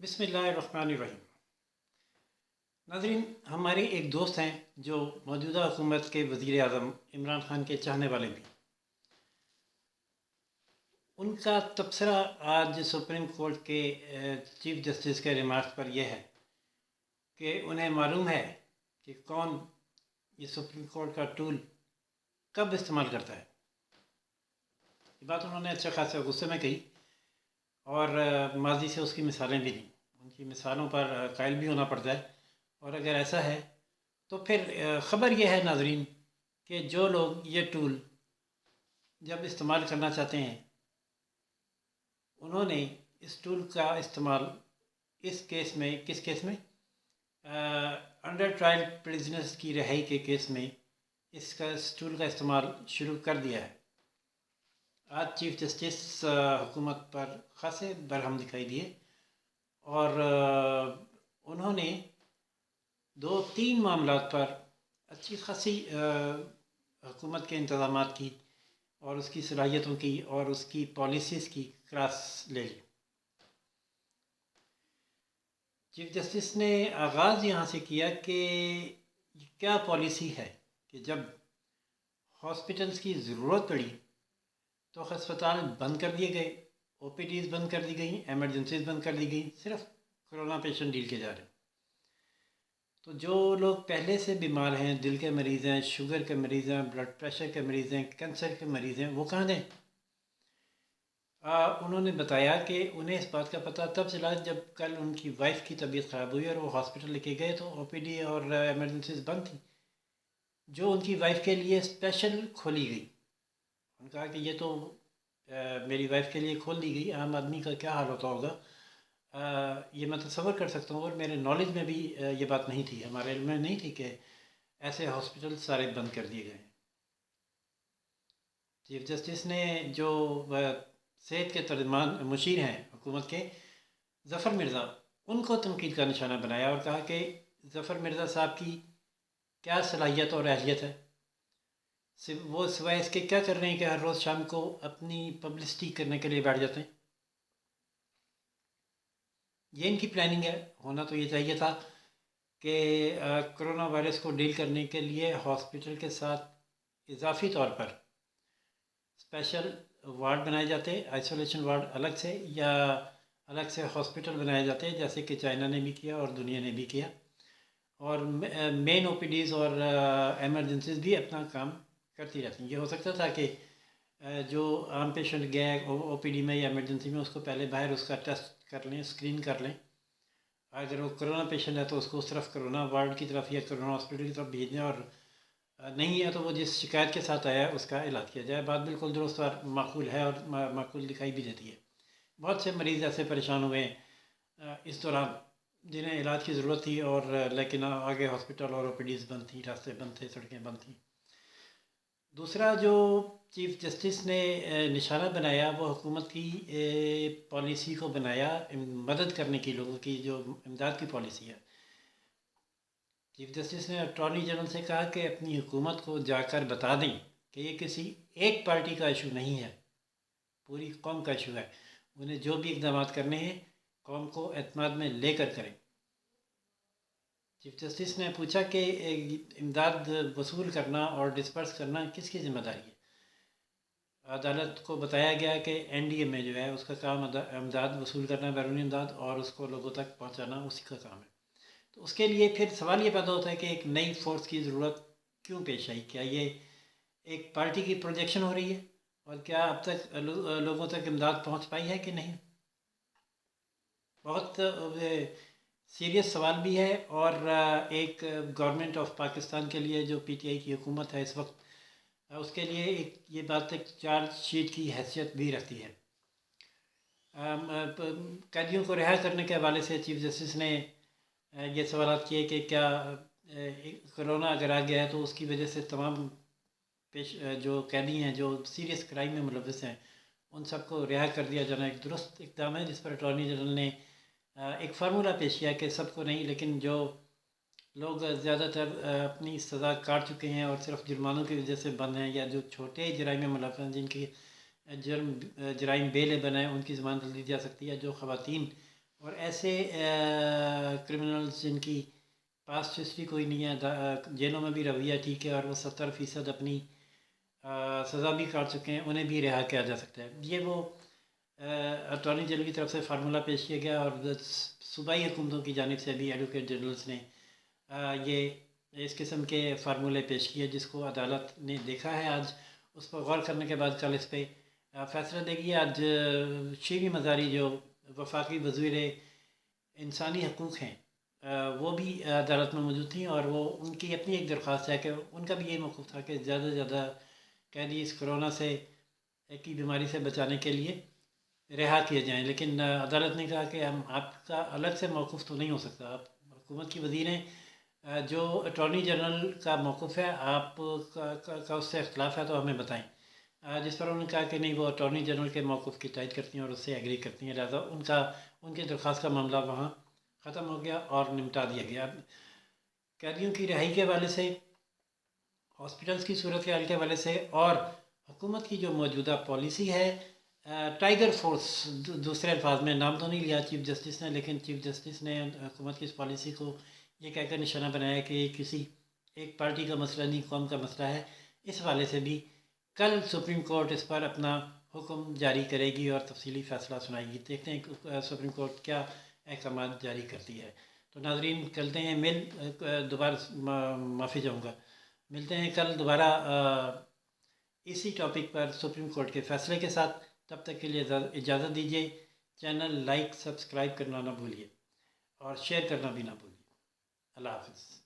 بسم اللہ الرحمن الرحیم۔ ناظرین، ہمارے ایک دوست ہیں جو موجودہ حکومت کے وزیر اعظم عمران خان کے چاہنے والے بھی۔ ان کا تبصرہ آج سپریم کورٹ کے چیف جسٹس کے ریمارک پر یہ ہے کہ انہیں معلوم ہے کہ کون یہ سپریم کورٹ کا ٹول کب استعمال کرتا ہے۔ یہ بات انہوں نے اچھا خاصا غصے میں کہی اور ماضی سے اس کی مثالیں بھی دیں۔ ان کی مثالوں پر قائل بھی ہونا پڑتا ہے، اور اگر ایسا ہے تو پھر خبر یہ ہے ناظرین کہ جو لوگ یہ ٹول جب استعمال کرنا چاہتے ہیں انہوں نے اس ٹول کا استعمال اس کیس میں، کس کیس میں، انڈر ٹرائل پریزنرز کی رہائی کے کیس میں اس ٹول کا استعمال شروع کر دیا ہے۔ آج چیف جسٹس حکومت پر خاصے برہم دکھائی دیے اور انہوں نے 2-3 معاملات پر اچھی خاصی حکومت کے انتظامات کی اور اس کی صلاحیتوں کی اور اس کی پالیسیز کی کلاس لے لی۔ چیف جسٹس نے آغاز یہاں سے کیا کہ کیا پالیسی ہے کہ جب ہاسپٹلز کی ضرورت پڑی تو ہسپتال بند کر دیے گئے، او پی ڈیز بند کر دی گئیں، ایمرجنسیز بند کر دی گئیں، صرف کرونا پیشنٹ ڈیل کے جا رہے ہیں۔ تو جو لوگ پہلے سے بیمار ہیں، دل کے مریض ہیں، شوگر کے مریض ہیں، بلڈ پریشر کے مریض ہیں، کینسر کے مریض ہیں، وہ کہاں ہیں؟ انہوں نے بتایا کہ انہیں اس بات کا پتہ تب چلا جب کل ان کی وائف کی طبیعت خراب ہوئی اور وہ ہاسپٹل لے کے گئے تو او پی ڈی اور ایمرجنسیز بند تھیں، جو ان کی وائف کے لیے اسپیشل کھولی گئی۔ انہوں نے کہا کہ یہ تو میری وائف کے لیے کھول دی گئی، عام آدمی کا کیا حال ہوتا ہوگا، یہ میں تصور کر سکتا ہوں، اور میرے نالج میں بھی یہ بات نہیں تھی، ہمارے علم میں نہیں تھی کہ ایسے ہاسپٹل سارے بند کر دیے گئے ہیں۔ چیف جسٹس نے جو صحت کے ترجمان مشیر ہیں حکومت کے، ظفر مرزا، ان کو تنقید کا نشانہ بنایا اور کہا کہ ظفر مرزا صاحب کی کیا صلاحیت اور اہلیت ہے، وہ سوائے اس کے کیا کر رہے ہیں کہ ہر روز شام کو اپنی پبلسٹی کرنے کے لیے بیٹھ جاتے ہیں۔ یہ ان کی پلاننگ ہے۔ ہونا تو یہ چاہیے تھا کہ کرونا وائرس کو ڈیل کرنے کے لیے ہاسپٹل کے ساتھ اضافی طور پر اسپیشل وارڈ بنائے جاتے، آئسولیشن وارڈ الگ سے، یا الگ سے ہاسپٹل بنائے جاتے، جیسے کہ چائنا نے بھی کیا اور دنیا نے بھی کیا، اور مین او پی ڈیز اور ایمرجنسیز بھی اپنا کام کرتی رہتی ہیں۔ یہ ہو سکتا تھا کہ جو عام پیشنٹ گیا او پی ڈی میں یا ایمرجنسی میں، اس کو پہلے باہر اس کا ٹیسٹ کر لیں، اسکرین کر لیں، اگر وہ کرونا پیشنٹ ہے تو اس کو صرف کرونا وارڈ کی طرف یا کرونا ہاسپٹل کی طرف بھیج دیں، اور نہیں ہے تو وہ جس شکایت کے ساتھ آیا ہے اس کا علاج کیا جائے۔ بات بالکل درست اور معقول ہے اور معقول دکھائی بھی دیتی ہے۔ بہت سے مریض ایسے پریشان ہوئے اس دوران جنہیں علاج کی ضرورت تھی، اور لیکن آگے ہاسپٹل اور او پی ڈیز بند تھیں، راستے بند تھے، سڑکیں بند تھیں۔ دوسرا جو چیف جسٹس نے نشانہ بنایا وہ حکومت کی پالیسی کو بنایا، مدد کرنے کی، لوگوں کی جو امداد کی پالیسی ہے۔ چیف جسٹس نے اٹارنی جنرل سے کہا کہ اپنی حکومت کو جا کر بتا دیں کہ یہ کسی ایک پارٹی کا ایشو نہیں ہے، پوری قوم کا ایشو ہے، انہیں جو بھی اقدامات کرنے ہیں قوم کو اعتماد میں لے کر کریں۔ چیف جسٹس نے پوچھا کہ امداد وصول کرنا اور ڈسپرس کرنا کس کی ذمہ داری ہے؟ عدالت کو بتایا گیا کہ این ڈی ایم اے جو ہے اس کا کام امداد وصول کرنا، بیرونی امداد، اور اس کو لوگوں تک پہنچانا اسی کا کام ہے۔ تو اس کے لیے پھر سوال یہ پیدا ہوتا ہے کہ ایک نئی فورس کی ضرورت کیوں پیش آئی؟ کیا یہ ایک پارٹی کی پروجیکشن ہو رہی ہے؟ اور کیا اب تک لوگوں تک امداد پہنچ پائی ہے کہ نہیں؟ بہت سیریس سوال بھی ہے، اور ایک گورنمنٹ آف پاکستان کے لیے جو پی ٹی آئی کی حکومت ہے اس وقت، اس کے لیے یہ بات ایک چارج شیٹ کی حیثیت بھی رکھتی ہے۔ قیدیوں کو رہا کرنے کے حوالے سے چیف جسٹس نے یہ سوالات کیے کہ کیا کرونا اگر آ گیا ہے تو اس کی وجہ سے تمام جو قیدی ہیں جو سیریس کرائم میں ملوث ہیں ان سب کو رہا کر دیا جانا ایک درست اقدام ہے، جس پر اٹارنی جنرل نے ایک فارمولہ پیش کیا کہ سب کو نہیں، لیکن جو لوگ زیادہ تر اپنی سزا کاٹ چکے ہیں اور صرف جرمانوں کی وجہ سے بند ہیں، یا جو چھوٹے جرائم میں ملوث ہیں جن کی جرائم بیلے بنے ہیں، ان کی ضمانت دی جا سکتی ہے۔ جو خواتین اور ایسے کرمنلز جن کی پاسٹ ہسٹری کوئی نہیں ہے، جیلوں میں بھی رویہ ٹھیک ہے اور وہ 70% اپنی سزا بھی کاٹ چکے ہیں، انہیں بھی رہا کیا جا سکتا ہے۔ یہ وہ اٹارنی جنرل کی طرف سے فارمولہ پیش کیا گیا، اور صوبائی حکومتوں کی جانب سے بھی ایڈوکیٹ جنرلز نے یہ اس قسم کے فارمولے پیش کیے، جس کو عدالت نے دیکھا ہے آج۔ اس پر غور کرنے کے بعد کل اس پہ فیصلہ دے گی۔ آج شیریں مزاری جو وفاقی وزیر انسانی حقوق ہیں، وہ بھی عدالت میں موجود تھیں، اور وہ ان کی اپنی ایک درخواست ہے کہ ان کا بھی یہی موقف تھا کہ زیادہ سے زیادہ قیدی اس کرونا سے کی بیماری سے بچانے کے لیے رہا کیے جائیں، لیکن عدالت نے کہا کہ ہم آپ کا الگ سے موقف تو نہیں ہو سکتا، آپ حکومت کی وزیر ہیں، جو اٹارنی جنرل کا موقف ہے آپ کا اس سے اختلاف ہے تو ہمیں بتائیں۔ جس پر انہوں نے کہا کہ نہیں، وہ اٹارنی جنرل کے موقف کی تائید کرتی ہیں اور اس سے ایگری کرتی ہیں، لہٰذا ان کی درخواست کا معاملہ وہاں ختم ہو گیا اور نمٹا دیا گیا۔ قیدیوں کی رہائی کے حوالے سے، ہاسپٹلس کی صورتحال کے حوالے سے، اور حکومت کی جو موجودہ پالیسی ہے، ٹائیگر فورس، دوسرے الفاظ میں نام تو نہیں لیا چیف جسٹس نے، لیکن چیف جسٹس نے حکومت کی اس پالیسی کو یہ کہہ کر نشانہ بنایا کہ یہ کسی ایک پارٹی کا مسئلہ نہیں، قوم کا مسئلہ ہے۔ اس حوالے سے بھی کل سپریم کورٹ اس پر اپنا حکم جاری کرے گی اور تفصیلی فیصلہ سنائے گی۔ دیکھتے ہیں کہ سپریم کورٹ کیا احکامات جاری کرتی ہے۔ تو ناظرین، چلتے ہیں دوبارہ معافی چاہوں گا، ملتے ہیں کل دوبارہ اسی ٹاپک پر سپریم کورٹ کے فیصلے کے ساتھ۔ تب تک کے لیے اجازت دیجیے۔ چینل لائک سبسکرائب کرنا نہ بھولیے اور شیئر کرنا بھی نہ بھولیے۔ اللہ حافظ۔